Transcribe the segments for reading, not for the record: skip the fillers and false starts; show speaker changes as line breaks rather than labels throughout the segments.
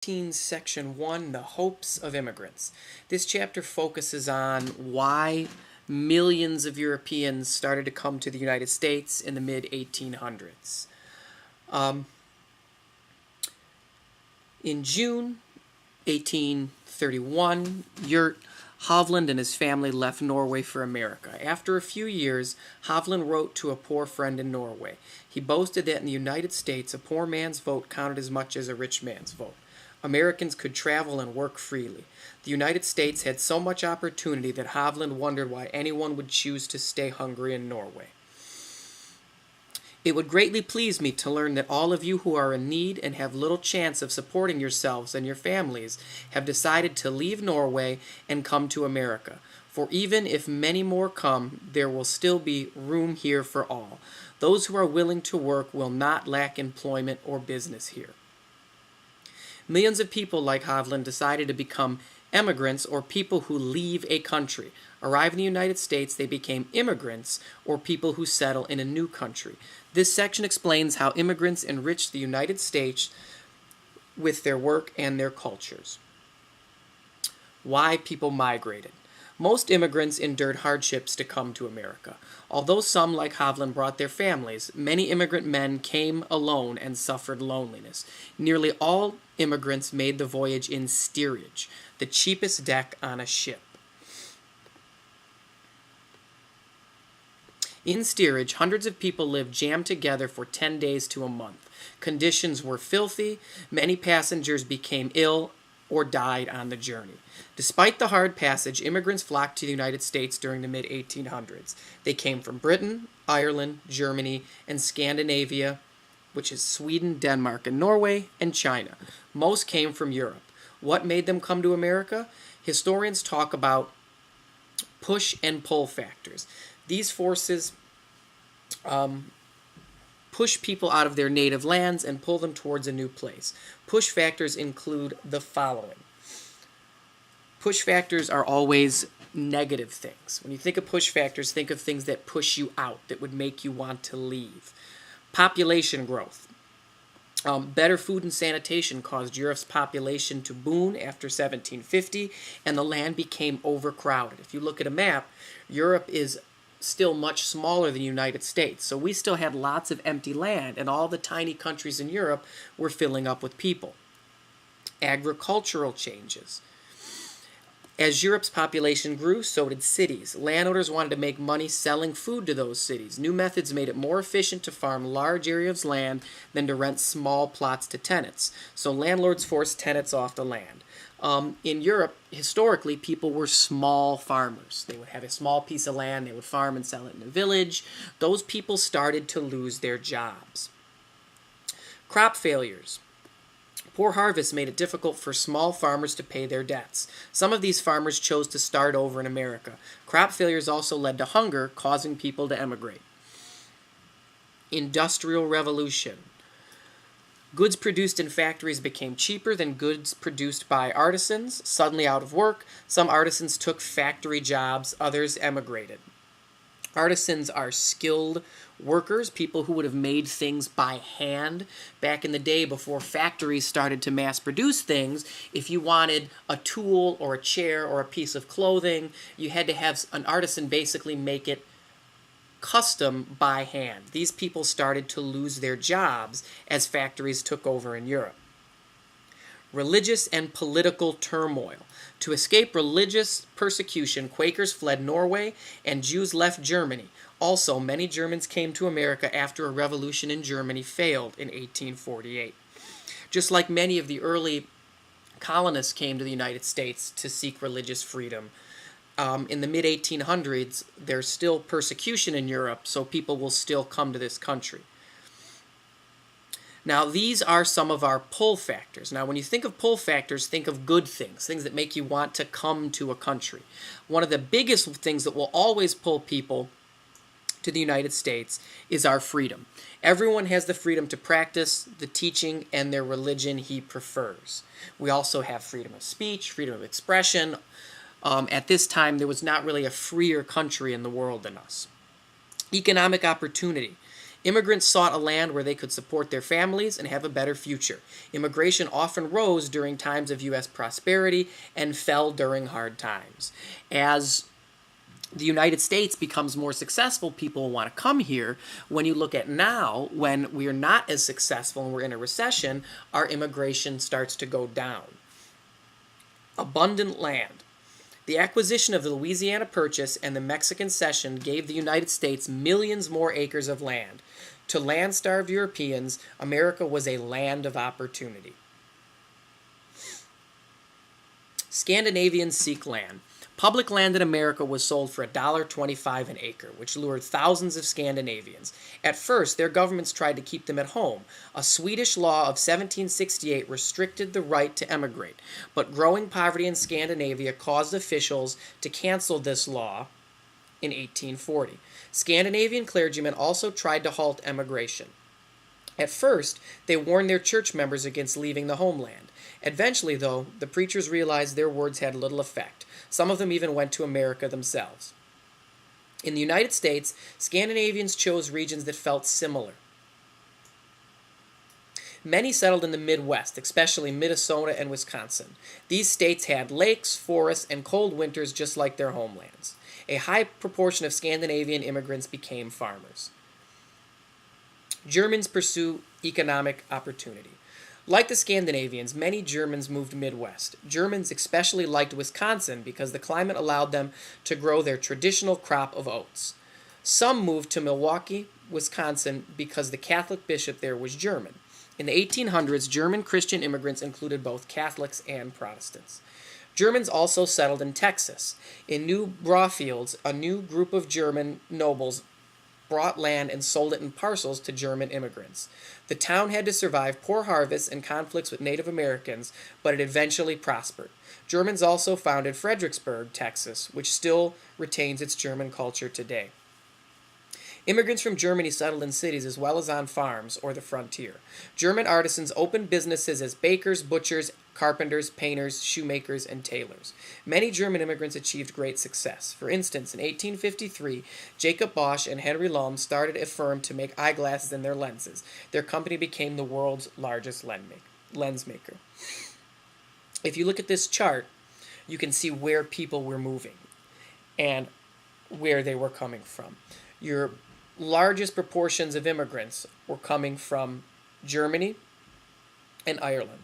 Section 1, The Hopes of Immigrants. This chapter focuses on why millions of Europeans started to come to the United States in the mid-1800s. In June 1831, Yurt Hovland and his family left Norway for America. After a few years, Hovland wrote to a poor friend in Norway. He boasted that in the United States, a poor man's vote counted as much as a rich man's vote. Americans could travel and work freely. The United States had so much opportunity that Hovland wondered why anyone would choose to stay hungry in Norway. It would greatly please me to learn that all of you who are in need and have little chance of supporting yourselves and your families have decided to leave Norway and come to America. For even if many more come, there will still be room here for all. Those who are willing to work will not lack employment or business here. Millions of people like Hovland decided to become emigrants, or people who leave a country. Arrive in the United States, they became immigrants, or people who settle in a new country. This section explains how immigrants enriched the United States with their work and their cultures. Why people migrated. Most immigrants endured hardships to come to America. Although some, like Hovland, brought their families, many immigrant men came alone and suffered loneliness. Nearly all immigrants made the voyage in steerage, the cheapest deck on a ship. In steerage, hundreds of people lived jammed together for 10 days to a month. Conditions were filthy. Many passengers became ill or died on the journey. Despite the hard passage, immigrants flocked to the United States during the mid-1800s. They came from Britain, Ireland, Germany, and Scandinavia, which is Sweden, Denmark, and Norway, and China. Most came from Europe. What made them come to America? Historians talk about push and pull factors. These forces push people out of their native lands and pull them towards a new place. Push factors include the following. Push factors are always negative things. When you think of push factors, think of things that push you out, that would make you want to leave. Population growth. Better food and sanitation caused Europe's population to boom after 1750, and the land became overcrowded. If you look at a map, Europe is still much smaller than the United States. So we still had lots of empty land, and all the tiny countries in Europe were filling up with people. Agricultural changes. As Europe's population grew, so did cities. Landowners wanted to make money selling food to those cities. New methods made it more efficient to farm large areas of land than to rent small plots to tenants. So landlords forced tenants off the land. In Europe, historically, people were small farmers. They would have a small piece of land, they would farm and sell it in a village. Those people started to lose their jobs. Crop failures. Poor harvests made it difficult for small farmers to pay their debts. Some of these farmers chose to start over in America. Crop failures also led to hunger, causing people to emigrate. Industrial Revolution. Goods produced in factories became cheaper than goods produced by artisans. Suddenly out of work, some artisans took factory jobs, others emigrated. Artisans are skilled workers, people who would have made things by hand. Back in the day, before factories started to mass produce things, if you wanted a tool or a chair or a piece of clothing, you had to have an artisan basically make it custom by hand. These people started to lose their jobs as factories took over in Europe. Religious and political turmoil. To escape religious persecution, Quakers fled Norway and Jews left Germany. Also, many Germans came to America after a revolution in Germany failed in 1848. Just like many of the early colonists came to the United States to seek religious freedom, in the mid-1800s, there's still persecution in Europe, so people will still come to this country. Now, these are some of our pull factors. Now, when you think of pull factors, think of good things, things that make you want to come to a country. One of the biggest things that will always pull people to the United States is our freedom. Everyone has the freedom to practice the teaching and their religion he prefers. We also have freedom of speech, freedom of expression. At this time, there was not really a freer country in the world than us. Economic opportunity. Immigrants sought a land where they could support their families and have a better future. Immigration often rose during times of U.S. prosperity and fell during hard times. As the United States becomes more successful, people want to come here. When you look at now, when we're not as successful and we're in a recession, our immigration starts to go down. Abundant land. The acquisition of the Louisiana Purchase and the Mexican Cession gave the United States millions more acres of land. To land-starved Europeans, America was a land of opportunity. Scandinavians seek land. Public land in America was sold for $1.25 an acre, which lured thousands of Scandinavians. At first, their governments tried to keep them at home. A Swedish law of 1768 restricted the right to emigrate, but growing poverty in Scandinavia caused officials to cancel this law in 1840. Scandinavian clergymen also tried to halt emigration. At first, they warned their church members against leaving the homeland. Eventually, though, the preachers realized their words had little effect. Some of them even went to America themselves. In the United States, Scandinavians chose regions that felt similar. Many settled in the Midwest, especially Minnesota and Wisconsin. These states had lakes, forests, and cold winters just like their homelands. A high proportion of Scandinavian immigrants became farmers. Germans pursue economic opportunity. Like the Scandinavians, many Germans moved Midwest. Germans especially liked Wisconsin because the climate allowed them to grow their traditional crop of oats. Some moved to Milwaukee, Wisconsin because the Catholic bishop there was German. In the 1800s, German Christian immigrants included both Catholics and Protestants. Germans also settled in Texas. In New Braunfels, a new group of German nobles brought land and sold it in parcels to German immigrants. The town had to survive poor harvests and conflicts with Native Americans, but it eventually prospered. Germans also founded Fredericksburg, Texas, which still retains its German culture today. Immigrants from Germany settled in cities as well as on farms or the frontier. German artisans opened businesses as bakers, butchers, carpenters, painters, shoemakers, and tailors. Many German immigrants achieved great success. For instance, in 1853, Jacob Bosch and Henry Lulm started a firm to make eyeglasses and their lenses. Their company became the world's largest lens maker. If you look at this chart, you can see where people were moving and where they were coming from. Your largest proportions of immigrants were coming from Germany and Ireland.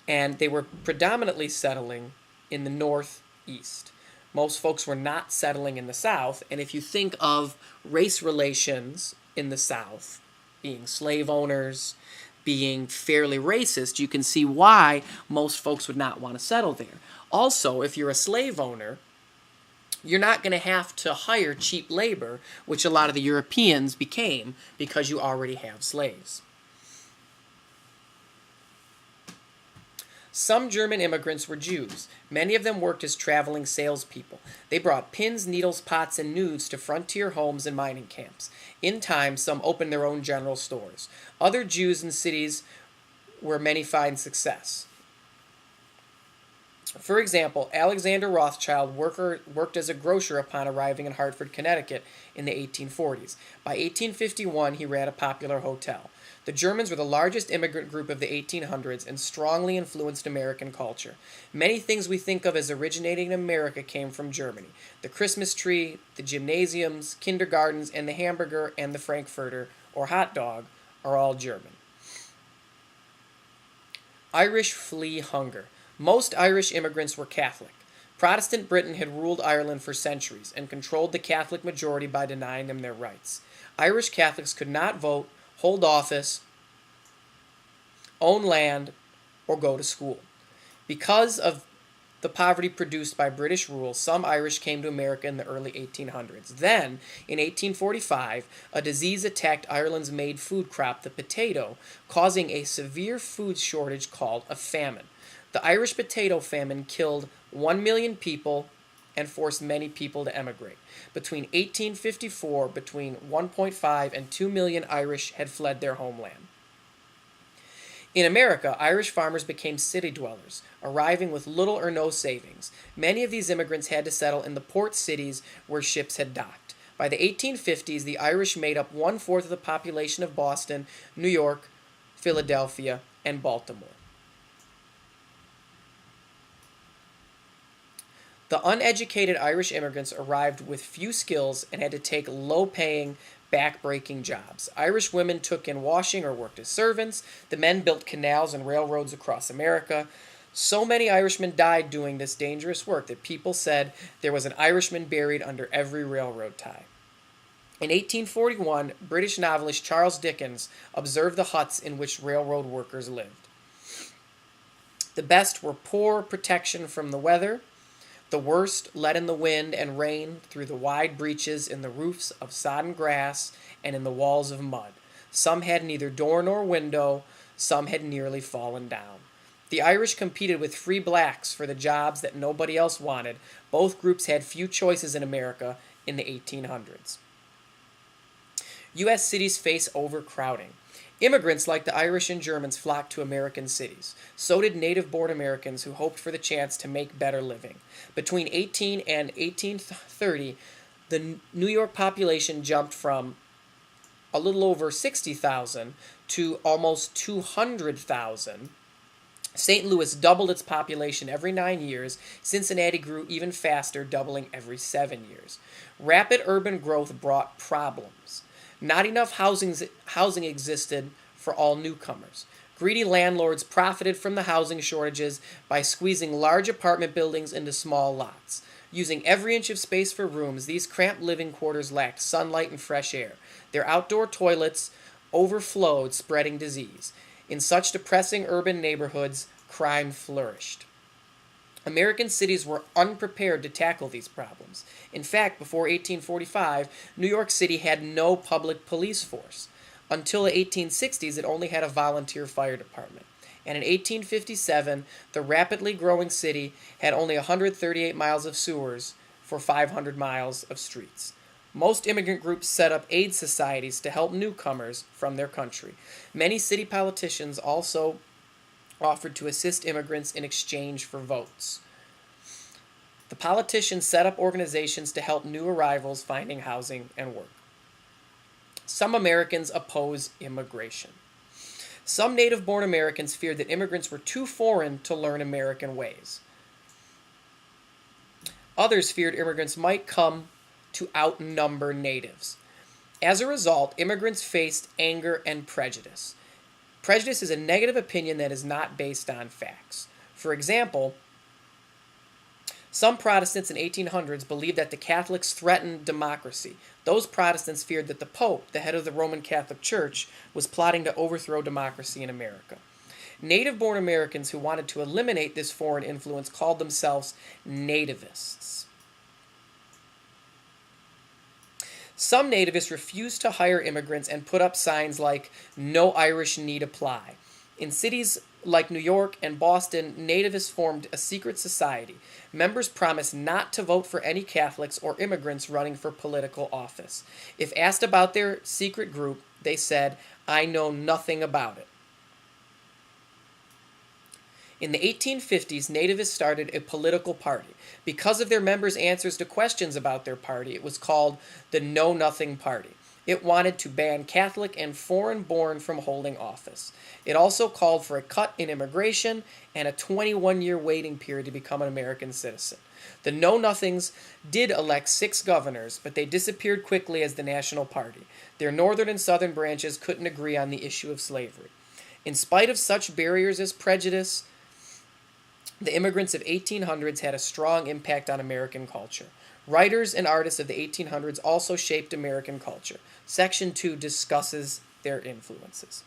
And they were predominantly settling in the northeast. Most folks were not settling in the south. And if you think of race relations in the south, being slave owners, being fairly racist, you can see why most folks would not want to settle there. Also, if you're a slave owner, you're not going to have to hire cheap labor, which a lot of the Europeans became because you already have slaves. Some German immigrants were Jews. Many of them worked as traveling salespeople. They brought pins, needles, pots, and nudes to frontier homes and mining camps. In time, some opened their own general stores. Other Jews in cities where many find success. For example, Alexander Rothschild worked as a grocer upon arriving in Hartford, Connecticut in the 1840s. By 1851, he ran a popular hotel. The Germans were the largest immigrant group of the 1800s and strongly influenced American culture. Many things we think of as originating in America came from Germany. The Christmas tree, the gymnasiums, kindergartens, and the hamburger and the Frankfurter, or hot dog, are all German. Irish flee hunger. Most Irish immigrants were Catholic. Protestant Britain had ruled Ireland for centuries and controlled the Catholic majority by denying them their rights. Irish Catholics could not vote, hold office, own land, or go to school. Because of the poverty produced by British rule, some Irish came to America in the early 1800s. Then, in 1845, a disease attacked Ireland's main food crop, the potato, causing a severe food shortage called a famine. The Irish potato famine killed 1 million people and forced many people to emigrate. Between 1854, between 1.5 and 2 million Irish had fled their homeland. In America, Irish farmers became city dwellers, arriving with little or no savings. Many of these immigrants had to settle in the port cities where ships had docked. By the 1850s, the Irish made up 1/4 of the population of Boston, New York, Philadelphia, and Baltimore. The uneducated Irish immigrants arrived with few skills and had to take low-paying, back-breaking jobs. Irish women took in washing or worked as servants. The men built canals and railroads across America. So many Irishmen died doing this dangerous work that people said there was an Irishman buried under every railroad tie. In 1841, British novelist Charles Dickens observed the huts in which railroad workers lived. The best were poor protection from the weather. The worst let in the wind and rain through the wide breaches in the roofs of sodden grass and in the walls of mud. Some had neither door nor window. Some had nearly fallen down. The Irish competed with free blacks for the jobs that nobody else wanted. Both groups had few choices in America in the 1800s. U.S. cities face overcrowding. Immigrants like the Irish and Germans flocked to American cities. So did native-born Americans who hoped for the chance to make better living. Between 18 and 1830, the New York population jumped from a little over 60,000 to almost 200,000. St. Louis doubled its population every 9 years. Cincinnati grew even faster, doubling every 7 years. Rapid urban growth brought problems. Not enough housing existed for all newcomers. Greedy landlords profited from the housing shortages by squeezing large apartment buildings into small lots. Using every inch of space for rooms, these cramped living quarters lacked sunlight and fresh air. Their outdoor toilets overflowed, spreading disease. In such depressing urban neighborhoods, crime flourished. American cities were unprepared to tackle these problems. In fact, before 1845, New York City had no public police force. Until the 1860s, it only had a volunteer fire department. And in 1857, the rapidly growing city had only 138 miles of sewers for 500 miles of streets. Most immigrant groups set up aid societies to help newcomers from their country. Many city politicians also offered to assist immigrants in exchange for votes. The politicians set up organizations to help new arrivals finding housing and work. Some Americans oppose immigration. Some native-born Americans feared that immigrants were too foreign to learn American ways. Others feared immigrants might come to outnumber natives. As a result, immigrants faced anger and prejudice. Prejudice is a negative opinion that is not based on facts. For example, some Protestants in 1800s believed that the Catholics threatened democracy. Those Protestants feared that the Pope, the head of the Roman Catholic Church, was plotting to overthrow democracy in America. Native-born Americans who wanted to eliminate this foreign influence called themselves nativists. Some nativists refused to hire immigrants and put up signs like, "No Irish need apply." In cities like New York and Boston, nativists formed a secret society. Members promised not to vote for any Catholics or immigrants running for political office. If asked about their secret group, they said, "I know nothing about it." In the 1850s, nativists started a political party. Because of their members' answers to questions about their party, it was called the Know Nothing Party. It wanted to ban Catholic and foreign-born from holding office. It also called for a cut in immigration and a 21-year waiting period to become an American citizen. The Know Nothings did elect 6 governors, but they disappeared quickly as the national party. Their northern and southern branches couldn't agree on the issue of slavery. In spite of such barriers as prejudice, the immigrants of 1800s had a strong impact on American culture. Writers and artists of the 1800s also shaped American culture. Section 2 discusses their influences.